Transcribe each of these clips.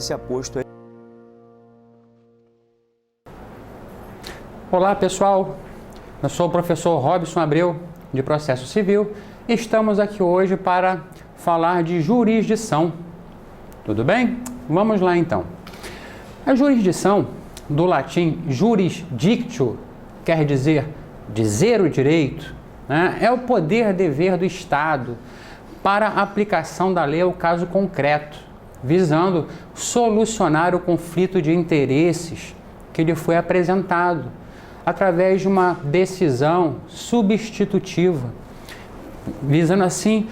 esse aposto aí. Olá pessoal, eu sou o professor Robson Abreu, de Processo Civil, e estamos aqui hoje para falar de jurisdição. Tudo bem? Vamos lá então. A jurisdição, do latim jurisdictio, quer dizer dizer o direito, né? É o poder dever do Estado para a aplicação da lei ao caso concreto, visando solucionar o conflito de interesses que lhe foi apresentado, através de uma decisão substitutiva, visando assim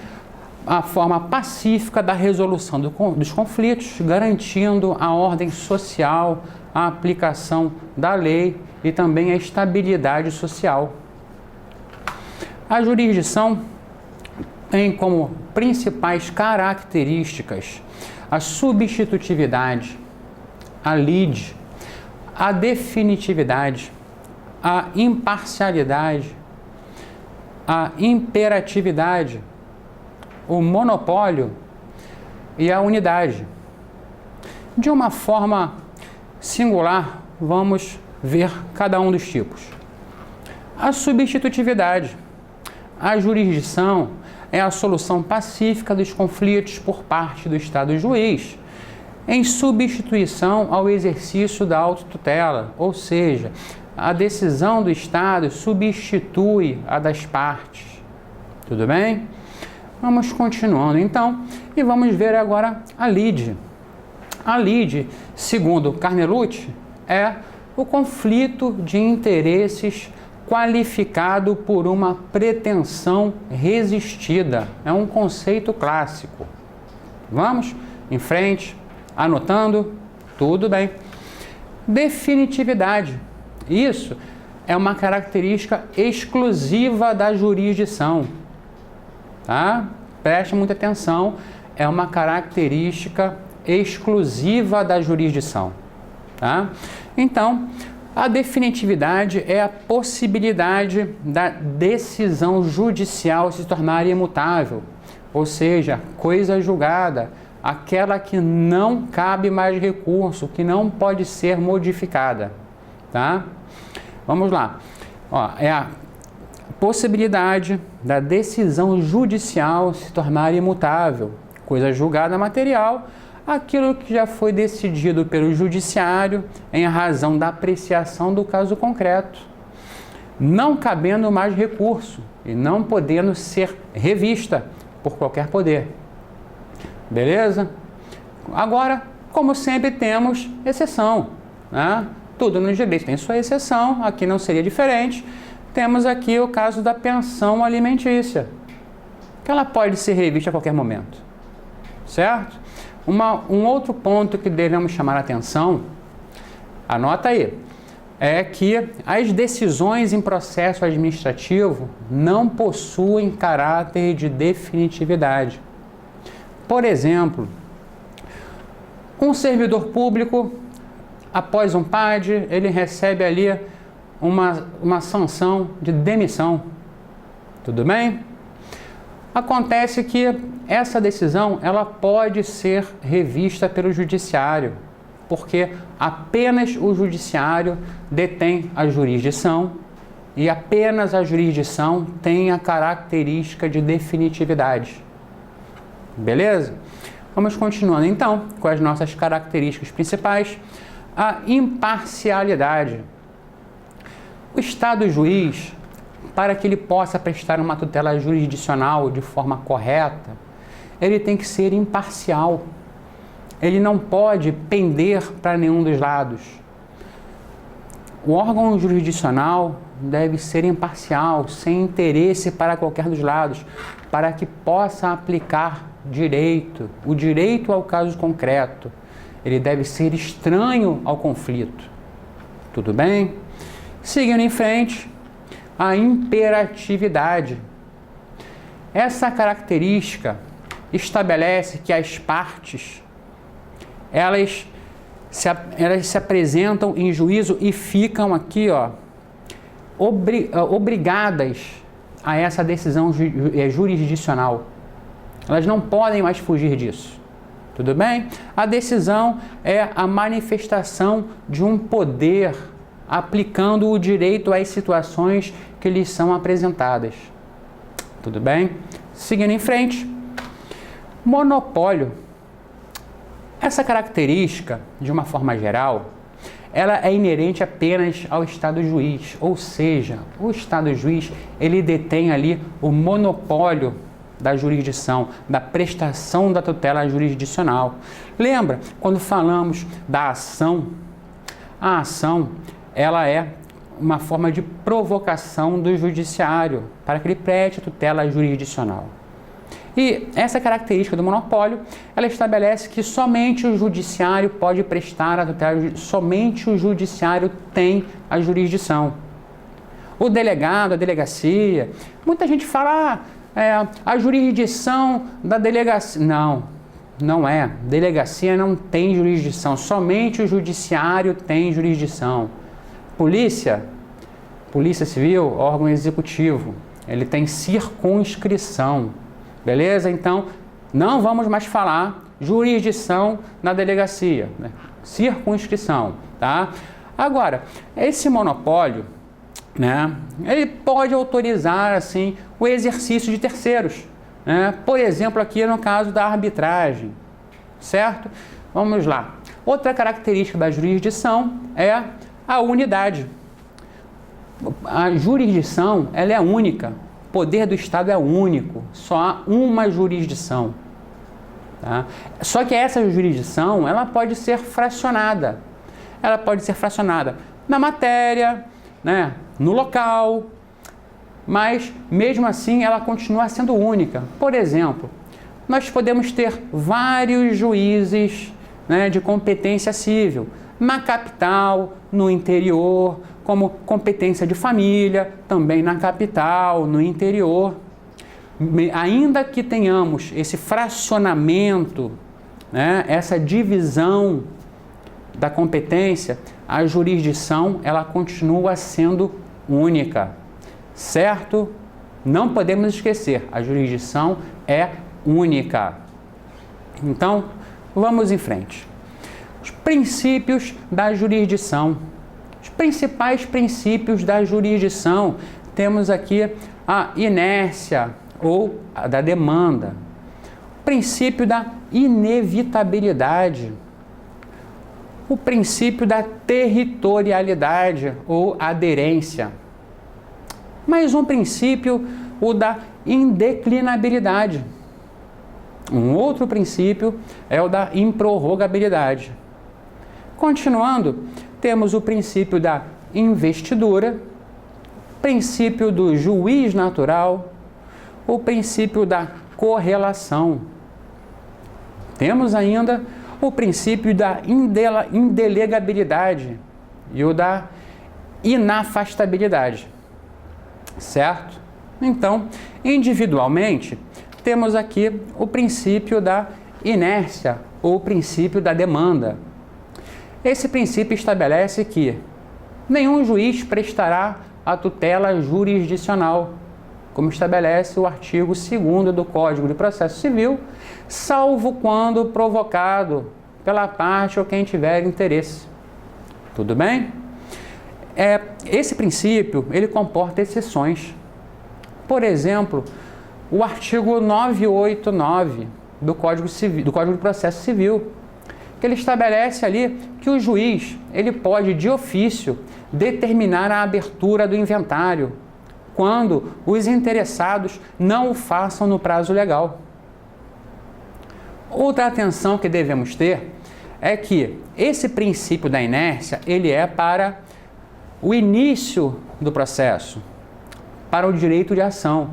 a forma pacífica da resolução dos conflitos, garantindo a ordem social, a aplicação da lei e também a estabilidade social. A jurisdição tem como principais características a substitutividade, a lide, a definitividade, a imparcialidade, a imperatividade, o monopólio e a unidade. De uma forma singular, vamos ver cada um dos tipos. A substitutividade. A jurisdição é a solução pacífica dos conflitos por parte do Estado juiz, em substituição ao exercício da autotutela, ou seja, a decisão do Estado substitui a das partes. Tudo bem? Vamos continuando então e vamos ver agora a lide. A lide, segundo Carnelucci, é o conflito de interesses qualificado por uma pretensão resistida. É um conceito clássico. Vamos em frente, anotando, tudo bem. Definitividade. Isso é uma característica exclusiva da jurisdição. Tá? Preste muita atenção, é uma característica exclusiva da jurisdição. Tá? Então, a definitividade é a possibilidade da decisão judicial se tornar imutável, ou seja, coisa julgada, aquela que não cabe mais recurso, que não pode ser modificada. Tá? Vamos lá. Ó, é a possibilidade da decisão judicial se tornar imutável, coisa julgada material, aquilo que já foi decidido pelo judiciário em razão da apreciação do caso concreto, não cabendo mais recurso e não podendo ser revista por qualquer poder. Beleza? Agora, como sempre, temos exceção, né? Tudo no direito tem sua exceção, aqui não seria diferente. Temos aqui o caso da pensão alimentícia, que ela pode ser revista a qualquer momento, certo? Um outro ponto que devemos chamar a atenção, anota aí, é que as decisões em processo administrativo não possuem caráter de definitividade. Por exemplo, um servidor público, após um PAD, ele recebe ali uma sanção de demissão. Tudo bem? Acontece que essa decisão ela pode ser revista pelo judiciário, porque apenas o judiciário detém a jurisdição e apenas a jurisdição tem a característica de definitividade. Beleza? Vamos continuando então com as nossas características principais. A imparcialidade. O Estado juiz, para que ele possa prestar uma tutela jurisdicional de forma correta, ele tem que ser imparcial. Ele não pode pender para nenhum dos lados. O órgão jurisdicional deve ser imparcial, sem interesse para qualquer dos lados, para que possa aplicar direito, o direito ao caso concreto. Ele deve ser estranho ao conflito. Tudo bem? Seguindo em frente, a imperatividade. Essa característica estabelece que as partes elas se apresentam em juízo e ficam aqui, ó, obrigadas a essa decisão jurisdicional. Elas não podem mais fugir disso. Tudo bem? A decisão é a manifestação de um poder aplicando o direito às situações que lhes são apresentadas. Tudo bem? Seguindo em frente. Monopólio. Essa característica, de uma forma geral, ela é inerente apenas ao Estado juiz, ou seja, o Estado juiz, ele detém ali o monopólio da jurisdição, da prestação da tutela jurisdicional. Lembra, quando falamos da ação, a ação, ela é uma forma de provocação do judiciário para que ele preste tutela jurisdicional. E essa característica do monopólio, ela estabelece que somente o judiciário pode prestar a tutela, somente o judiciário tem a jurisdição. O delegado, a delegacia, muita gente fala, a jurisdição da delegacia. Não é. Delegacia não tem jurisdição, somente o judiciário tem jurisdição. Polícia Civil, órgão executivo, ele tem circunscrição. Beleza? Então, não vamos mais falar jurisdição na delegacia, né? Circunscrição, tá? Agora, esse monopólio, né, ele pode autorizar, assim, o exercício de terceiros, né? Por exemplo, aqui no caso da arbitragem, certo? Vamos lá. Outra característica da jurisdição é a unidade. A jurisdição, ela é única. O poder do Estado é único, só há uma jurisdição. Tá? Só que essa jurisdição, ela pode ser fracionada. Ela pode ser fracionada na matéria, né, no local, mas mesmo assim ela continua sendo única. Por exemplo, nós podemos ter vários juízes, né, de competência civil, na capital, no interior, como competência de família, também na capital, no interior. Ainda que tenhamos esse fracionamento, né, essa divisão da competência, a jurisdição, ela continua sendo única, certo? Não podemos esquecer, a jurisdição é única. Então, vamos em frente. Os princípios da jurisdição. Os principais princípios da jurisdição, temos aqui a inércia ou a da demanda, o princípio da inevitabilidade, o princípio da territorialidade ou aderência, mais um princípio, o da indeclinabilidade. Um outro princípio é o da improrrogabilidade. Continuando, temos o princípio da investidura, princípio do juiz natural, o princípio da correlação. Temos ainda o princípio da indelegabilidade e o da inafastabilidade, certo? Então, individualmente, temos aqui o princípio da inércia ou o princípio da demanda. Esse princípio estabelece que nenhum juiz prestará a tutela jurisdicional, como estabelece o artigo 2º do Código de Processo Civil, salvo quando provocado pela parte ou quem tiver interesse. Tudo bem? Esse princípio, ele comporta exceções. Por exemplo, o artigo 989 do Código de Processo Civil, que ele estabelece ali que o juiz, ele pode, de ofício, determinar a abertura do inventário, quando os interessados não o façam no prazo legal. Outra atenção que devemos ter é que esse princípio da inércia, ele é para o início do processo, para o direito de ação.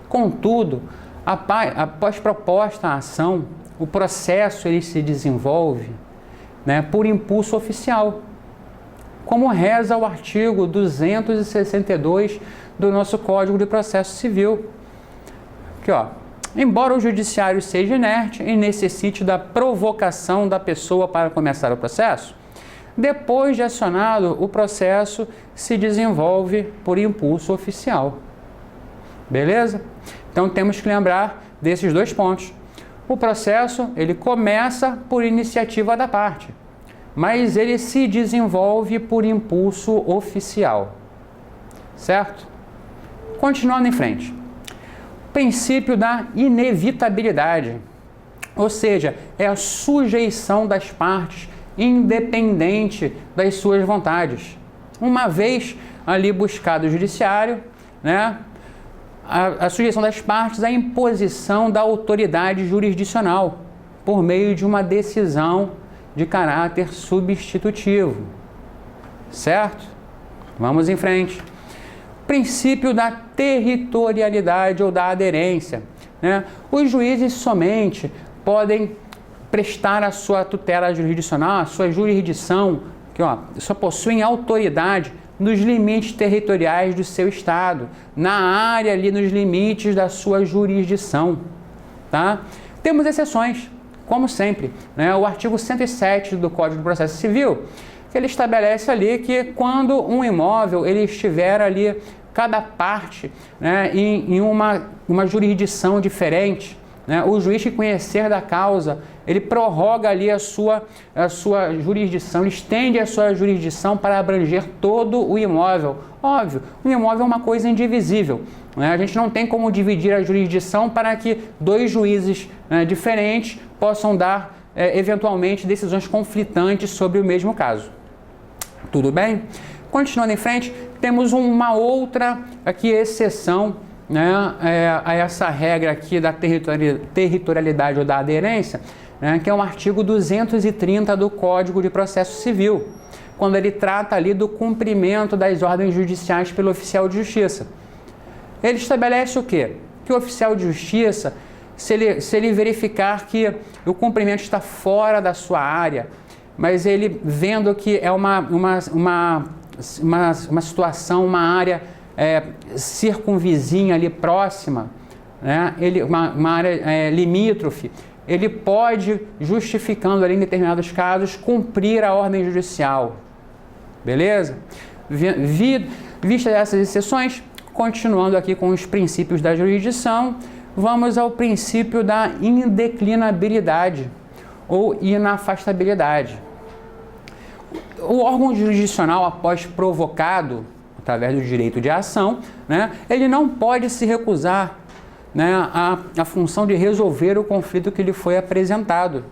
Contudo, após proposta a ação, o processo ele se desenvolve, né, por impulso oficial, como reza o artigo 262 do nosso Código de Processo Civil. Aqui, ó. Embora o judiciário seja inerte e necessite da provocação da pessoa para começar o processo, depois de acionado, o processo se desenvolve por impulso oficial. Beleza? Então temos que lembrar desses dois pontos. O processo, ele começa por iniciativa da parte, mas ele se desenvolve por impulso oficial, certo? Continuando em frente. Princípio da inevitabilidade, ou seja, é a sujeição das partes independente das suas vontades. Uma vez ali buscado o judiciário, né, a sujeição das partes à imposição da autoridade jurisdicional por meio de uma decisão de caráter substitutivo, certo? Vamos em frente. Princípio da territorialidade ou da aderência, né? Os juízes somente podem prestar a sua tutela jurisdicional, a sua jurisdição, que só possuem autoridade nos limites territoriais do seu estado, na área ali, nos limites da sua jurisdição, tá? Temos exceções, como sempre, né? O artigo 107 do Código de Processo Civil, que ele estabelece ali que quando um imóvel ele estiver ali, cada parte, né, em uma jurisdição diferente, né, o juiz que conhecer da causa, ele prorroga ali a sua jurisdição, ele estende a sua jurisdição para abranger todo o imóvel. Óbvio, o imóvel é uma coisa indivisível, né? A gente não tem como dividir a jurisdição para que dois juízes, né, diferentes possam dar, eventualmente, decisões conflitantes sobre o mesmo caso. Tudo bem? Continuando em frente, temos uma outra aqui exceção, né, a essa regra aqui da territorialidade ou da aderência, né, que é o artigo 230 do Código de Processo Civil, quando ele trata ali do cumprimento das ordens judiciais pelo oficial de justiça. Ele estabelece o quê? Que o oficial de justiça, se ele verificar que o cumprimento está fora da sua área, mas ele vendo que é uma situação, uma área circunvizinha ali próxima, né? Uma área limítrofe, ele pode, justificando ali em determinados casos, cumprir a ordem judicial. Beleza? Vistas essas exceções, continuando aqui com os princípios da jurisdição, vamos ao princípio da indeclinabilidade ou inafastabilidade. O órgão jurisdicional, após provocado, através do direito de ação, né, ele não pode se recusar, né, a função de resolver o conflito que lhe foi apresentado,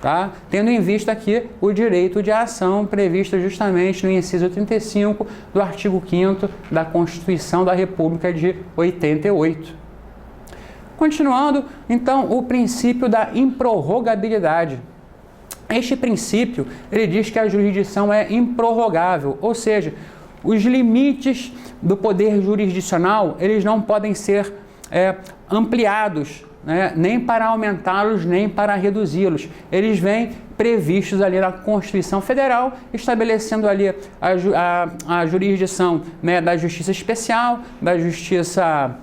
tá? Tendo em vista aqui o direito de ação previsto justamente no inciso 35 do artigo 5º da Constituição da República de 88. Continuando, então, o princípio da improrrogabilidade. Este princípio, ele diz que a jurisdição é improrrogável, ou seja, os limites do poder jurisdicional, eles não podem ser ampliados, né, nem para aumentá-los, nem para reduzi-los. Eles vêm previstos ali na Constituição Federal, estabelecendo ali a jurisdição, né, da Justiça Especial, da Justiça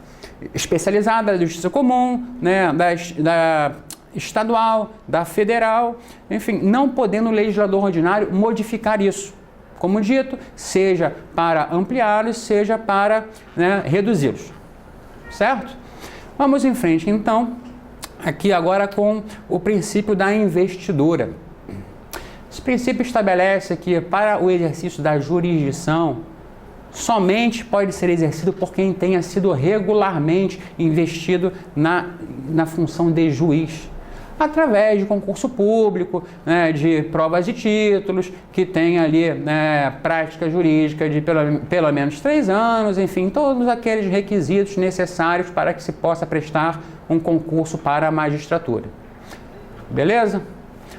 Especializada, da Justiça Comum, né, da estadual, da federal, enfim, não podendo o legislador ordinário modificar isso. Como dito, seja para ampliá-los, seja para, né, reduzi-los. Certo? Vamos em frente, então, aqui agora com o princípio da investidura. Esse princípio estabelece que para o exercício da jurisdição, somente pode ser exercido por quem tenha sido regularmente investido na função de juiz, através de concurso público, né, de provas de títulos, que tem ali, né, prática jurídica de pelo menos 3 anos, enfim, todos aqueles requisitos necessários para que se possa prestar um concurso para a magistratura. Beleza?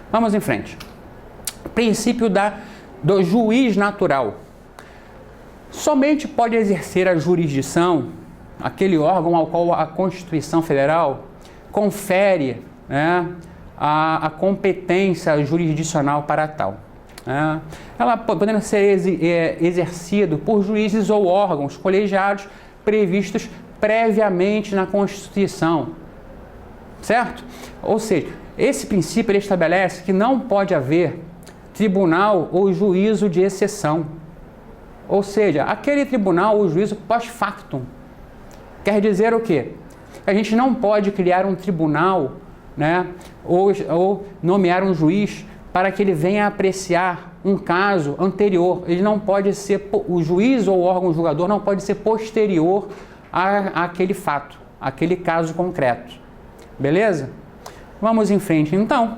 Vamos em frente. Princípio do juiz natural. Somente pode exercer a jurisdição aquele órgão ao qual a Constituição Federal confere, né, a competência jurisdicional para tal. Né? Ela podendo ser exercido por juízes ou órgãos colegiados previstos previamente na Constituição. Certo? Ou seja, esse princípio ele estabelece que não pode haver tribunal ou juízo de exceção. Ou seja, aquele tribunal ou juízo post-factum. Quer dizer o quê? A gente não pode criar um tribunal né, ou nomear um juiz para que ele venha apreciar um caso anterior. Ele não pode ser, o juiz ou o órgão julgador não pode ser posterior àquele fato, àquele caso concreto. Beleza? Vamos em frente, então.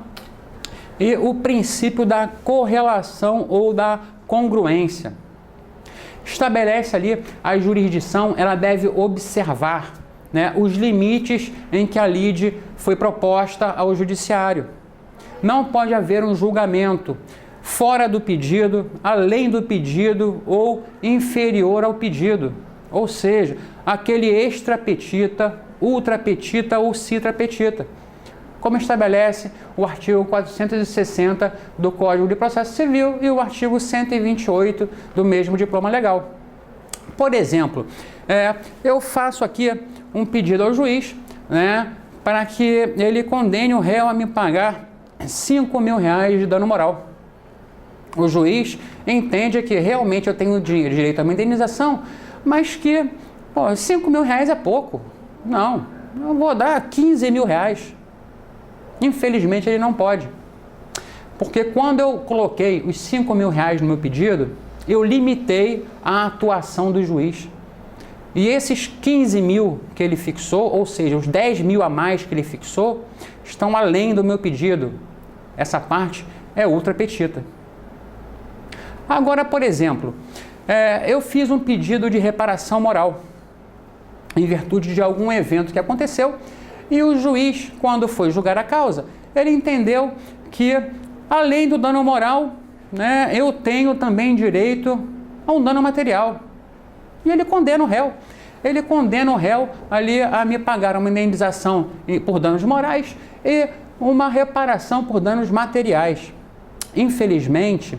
E o princípio da correlação ou da congruência. Estabelece ali a jurisdição, ela deve observar, né, os limites em que a lide foi proposta ao judiciário. Não pode haver um julgamento fora do pedido, além do pedido ou inferior ao pedido. Ou seja, aquele extra petita, ultra petita ou citra petita, como estabelece o artigo 460 do Código de Processo Civil e o artigo 128 do mesmo diploma legal. Por exemplo, eu faço aqui um pedido ao juiz, né, para que ele condene o réu a me pagar R$5.000 de dano moral. O juiz entende que realmente eu tenho direito a uma indenização, mas que R$5.000 é pouco. Não, eu vou dar R$15.000. Infelizmente ele não pode, porque quando eu coloquei os R$5.000 no meu pedido, eu limitei a atuação do juiz. E esses 15.000 que ele fixou, ou seja, os 10.000 a mais que ele fixou, estão além do meu pedido. Essa parte é ultra petita. Agora, por exemplo, eu fiz um pedido de reparação moral em virtude de algum evento que aconteceu, e o juiz, quando foi julgar a causa, ele entendeu que, além do dano moral, né, eu tenho também direito a um dano material. E ele condena o réu. Ele condena o réu ali a me pagar uma indenização por danos morais e uma reparação por danos materiais. Infelizmente,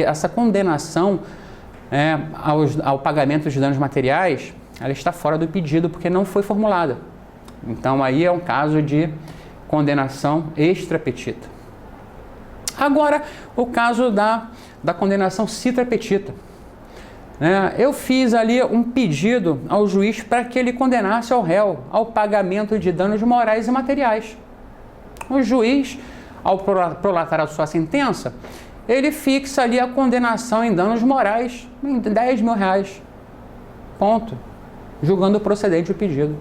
essa condenação ao pagamento de danos materiais, ela está fora do pedido porque não foi formulada. Então, aí é um caso de condenação extra petita. Agora, o caso da condenação citra petita. Eu fiz ali um pedido ao juiz para que ele condenasse ao réu ao pagamento de danos morais e materiais. O juiz, ao prolatar a sua sentença, ele fixa ali a condenação em danos morais em R$10.000. Ponto. Julgando procedente o pedido.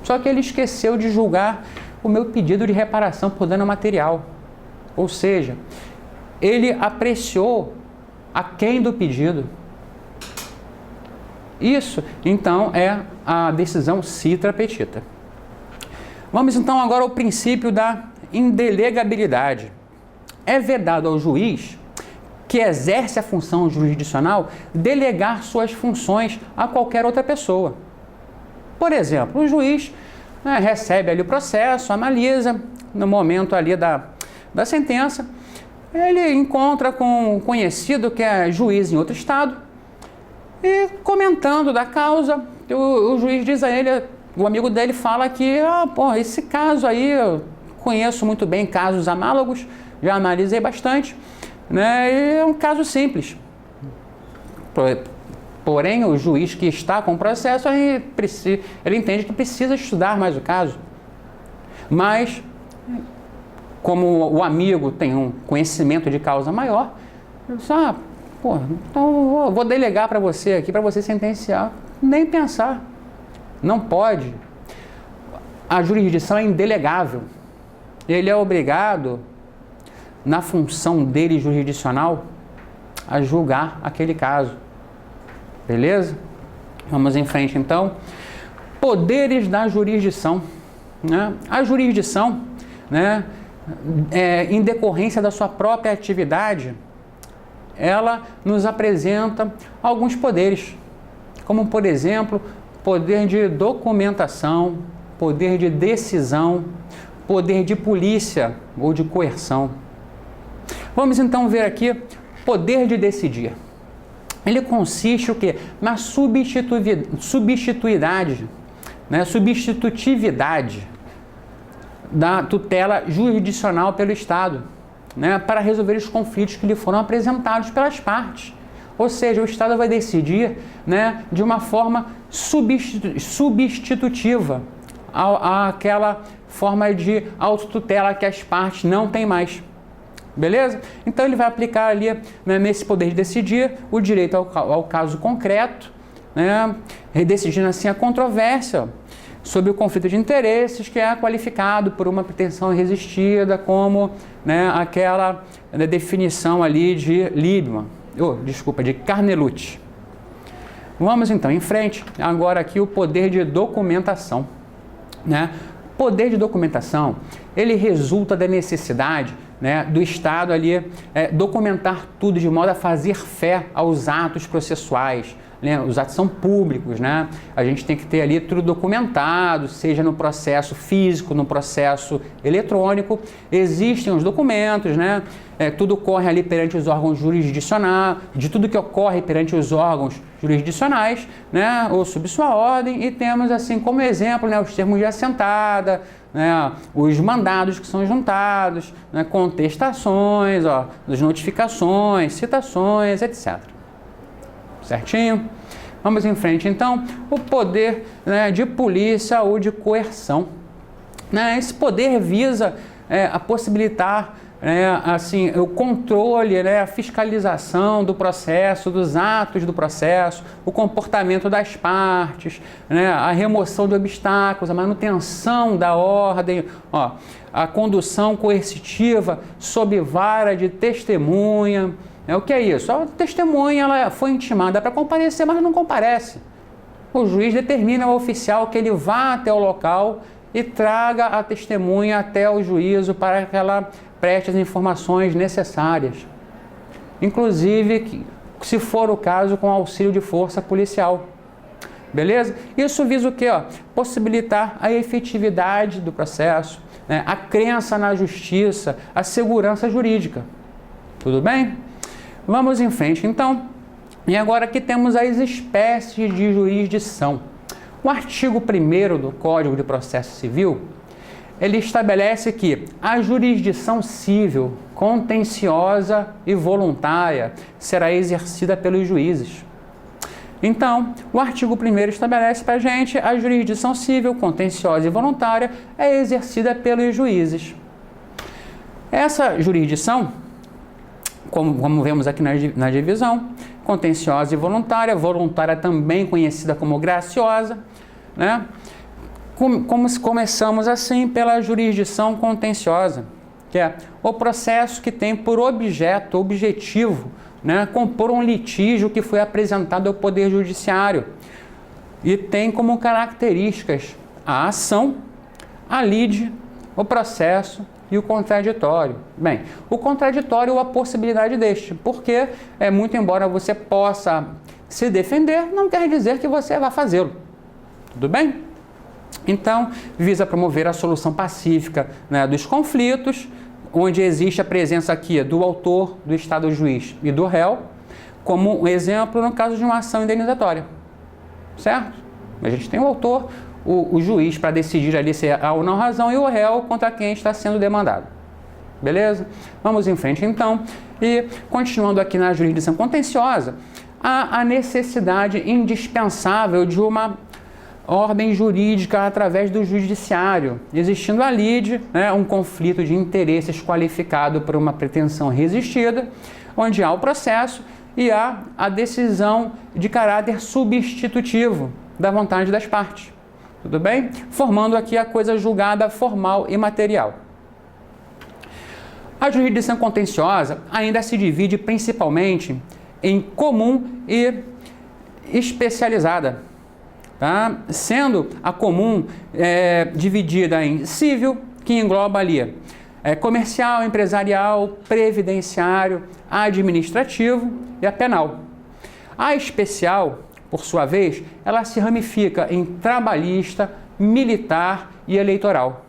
Só que ele esqueceu de julgar o meu pedido de reparação por dano material. Ou seja, ele apreciou aquém do pedido. Isso, então, é a decisão citra petita. Vamos, então, agora ao princípio da indelegabilidade. É vedado ao juiz que exerce a função jurisdicional delegar suas funções a qualquer outra pessoa. Por exemplo, o juiz recebe ali o processo, analisa, no momento ali da sentença, ele encontra com um conhecido que é juiz em outro estado e, comentando da causa, o juiz diz a ele, o amigo dele fala que esse caso aí, eu conheço muito bem casos análogos, já analisei bastante, né, e é um caso simples. Porém, o juiz que está com o processo, ele entende que precisa estudar mais o caso. Mas, como o amigo tem um conhecimento de causa maior, ele diz, então eu vou delegar para você aqui, para você sentenciar. Nem pensar. Não pode. A jurisdição é indelegável. Ele é obrigado, na função dele jurisdicional, a julgar aquele caso. Beleza? Vamos em frente, então. Poderes da jurisdição. A jurisdição, em decorrência da sua própria atividade, ela nos apresenta alguns poderes, como, por exemplo, poder de documentação, poder de decisão, poder de polícia ou de coerção. Vamos então ver aqui poder de decidir. Ele consiste o quê? Na substitutividade da tutela jurisdicional pelo Estado, para resolver os conflitos que lhe foram apresentados pelas partes. Ou seja, o Estado vai decidir de uma forma substitutiva àquela forma de autotutela que as partes não têm mais. Beleza? Então ele vai aplicar ali, né, nesse poder de decidir o direito ao caso concreto, né, decidindo assim a controvérsia sobre o conflito de interesses, que é qualificado por uma pretensão irresistida, como, né, aquela, né, definição ali de Liebman, de Carnelucci. Vamos então em frente, agora aqui o poder de documentação, né? Poder de documentação, ele resulta da necessidade, né, do Estado ali documentar tudo de modo a fazer fé aos atos processuais, né? Os atos são públicos, né? A gente tem que ter ali tudo documentado, seja no processo físico, no processo eletrônico. Existem os documentos, né? Tudo ocorre ali perante os órgãos jurisdicionais, de tudo que ocorre perante os órgãos jurisdicionais, né? Ou sob sua ordem, e temos assim como exemplo, né, os termos de assentada, né, os mandados que são juntados, né, contestações, as notificações, citações, etc. Certinho? Vamos em frente, então, o poder, né, de polícia ou de coerção. Né, esse poder visa a possibilitar, assim, o controle, né, a fiscalização do processo, dos atos do processo, o comportamento das partes, né, a remoção de obstáculos, a manutenção da ordem, a condução coercitiva sob vara de testemunha. O que é isso? A testemunha ela foi intimada para comparecer, mas não comparece. O juiz determina ao oficial que ele vá até o local e traga a testemunha até o juízo para que ela preste as informações necessárias. Inclusive, se for o caso, com auxílio de força policial. Beleza? Isso visa o quê? Possibilitar a efetividade do processo, né? A crença na justiça, a segurança jurídica. Tudo bem? Vamos em frente, então. E agora aqui temos as espécies de jurisdição. O artigo 1º do Código de Processo Civil, ele estabelece que a jurisdição civil, contenciosa e voluntária será exercida pelos juízes. Então, o artigo 1º estabelece para a gente a jurisdição civil, contenciosa e voluntária é exercida pelos juízes. Essa jurisdição, como vemos aqui na divisão, contenciosa e voluntária, voluntária também conhecida como graciosa, né? Começamos assim pela jurisdição contenciosa, que é o processo que tem por objetivo, né, compor um litígio que foi apresentado ao Poder Judiciário e tem como características a ação, a lide, o processo e o contraditório. Bem, o contraditório ou a possibilidade deste, porque muito embora você possa se defender, não quer dizer que você vai fazê-lo. Tudo bem? Então, visa promover a solução pacífica, né, dos conflitos, onde existe a presença aqui do autor, do Estado juiz e do réu, como um exemplo no caso de uma ação indenizatória. Certo? A gente tem o autor, o juiz para decidir ali se há ou não razão, e o réu contra quem está sendo demandado. Beleza? Vamos em frente então. E continuando aqui na jurisdição contenciosa, há a necessidade indispensável de uma ordem jurídica através do judiciário, existindo a lide, né, um conflito de interesses qualificado por uma pretensão resistida, onde há o processo e há a decisão de caráter substitutivo da vontade das partes. Tudo bem? Formando aqui a coisa julgada formal e material. A jurisdição contenciosa ainda se divide principalmente em comum e especializada, tá? Sendo a comum dividida em civil, que engloba ali comercial, empresarial, previdenciário, administrativo e a penal. A especial, por sua vez, ela se ramifica em trabalhista, militar e eleitoral.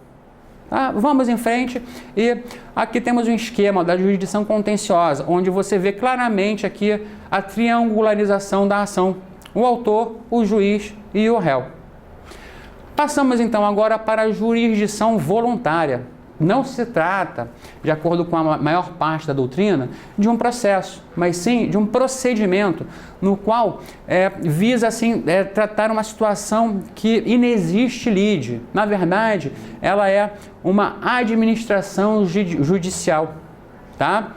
Tá? Vamos em frente e aqui temos um esquema da jurisdição contenciosa, onde você vê claramente aqui a triangularização da ação, o autor, o juiz e o réu. Passamos então agora para a jurisdição voluntária, não se trata, de acordo com a maior parte da doutrina, de um processo, mas sim de um procedimento no qual visa assim, tratar uma situação que inexiste lide. Na verdade, ela é uma administração judicial, tá?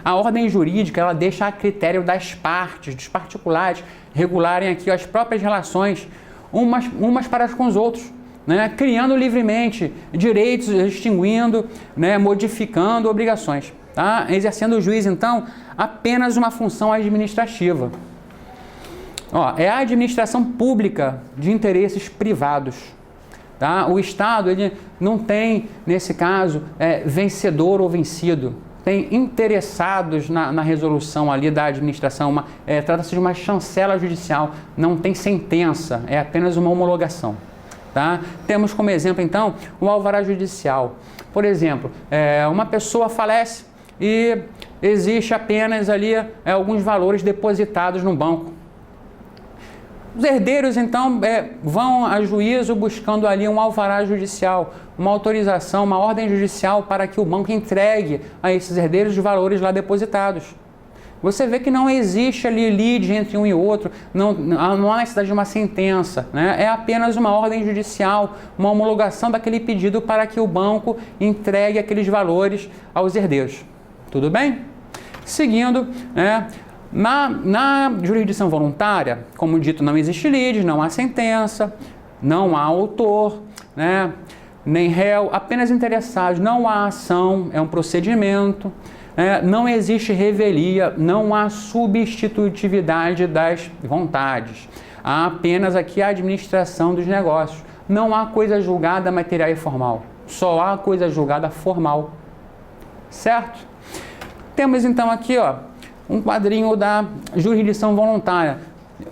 A ordem jurídica, ela deixa a critério das partes, dos particulares, regularem aqui as próprias relações umas para com os outros, né? Criando livremente direitos, extinguindo, né? Modificando obrigações, tá? Exercendo o juiz, então, apenas uma função administrativa. É a administração pública de interesses privados. Tá? O Estado ele não tem, nesse caso, vencedor ou vencido. Tem interessados na resolução ali da administração. Trata-se de uma chancela judicial, não tem sentença, é apenas uma homologação. Tá? Temos como exemplo, então, o alvará judicial. Por exemplo, uma pessoa falece e existe apenas ali alguns valores depositados no banco. Os herdeiros, então, vão a juízo buscando ali um alvará judicial, uma autorização, uma ordem judicial para que o banco entregue a esses herdeiros os valores lá depositados. Você vê que não existe ali lide entre um e outro, não há necessidade de uma sentença, né? É apenas uma ordem judicial, uma homologação daquele pedido para que o banco entregue aqueles valores aos herdeiros. Tudo bem? Seguindo, na jurisdição voluntária, como dito, não existe lide, não há sentença, não há autor, né? Nem réu, apenas interessados, não há ação, é um procedimento. Não existe revelia, não há substitutividade das vontades. Há apenas aqui a administração dos negócios. Não há coisa julgada material e formal. Só há coisa julgada formal. Certo? Temos então aqui um quadrinho da jurisdição voluntária.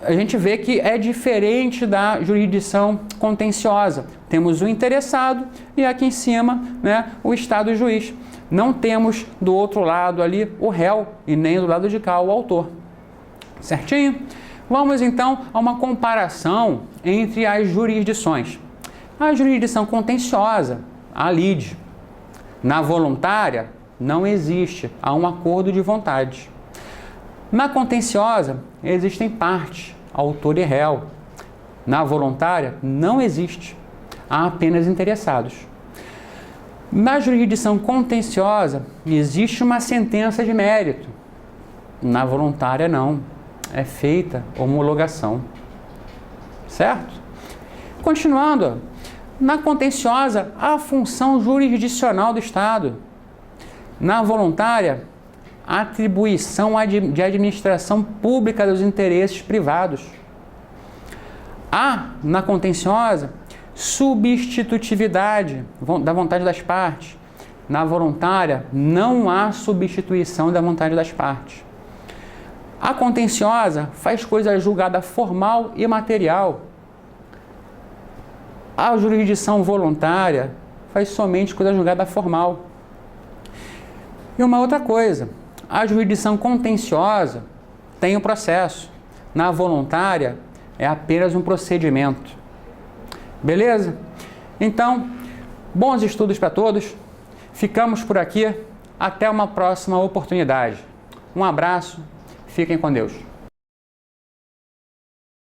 A gente vê que é diferente da jurisdição contenciosa. Temos o interessado e aqui em cima, né, o Estado juiz. Não temos do outro lado ali o réu e nem do lado de cá o autor. Certinho? Vamos então a uma comparação entre as jurisdições. A jurisdição contenciosa, a lide. Na voluntária, não existe, há um acordo de vontade. Na contenciosa, existem partes, autor e réu. Na voluntária, não existe, há apenas interessados. Na jurisdição contenciosa, existe uma sentença de mérito. Na voluntária, não. É feita homologação. Certo? Continuando, na contenciosa, há a função jurisdicional do Estado. Na voluntária, a atribuição de administração pública dos interesses privados. Há, na contenciosa, substitutividade da vontade das partes. Na voluntária, não há substituição da vontade das partes. A contenciosa faz coisa julgada formal e material. A jurisdição voluntária faz somente coisa julgada formal. E uma outra coisa, a jurisdição contenciosa tem o processo. Na voluntária, é apenas um procedimento. Beleza? Então, bons estudos para todos. Ficamos por aqui. Até uma próxima oportunidade. Um abraço. Fiquem com Deus.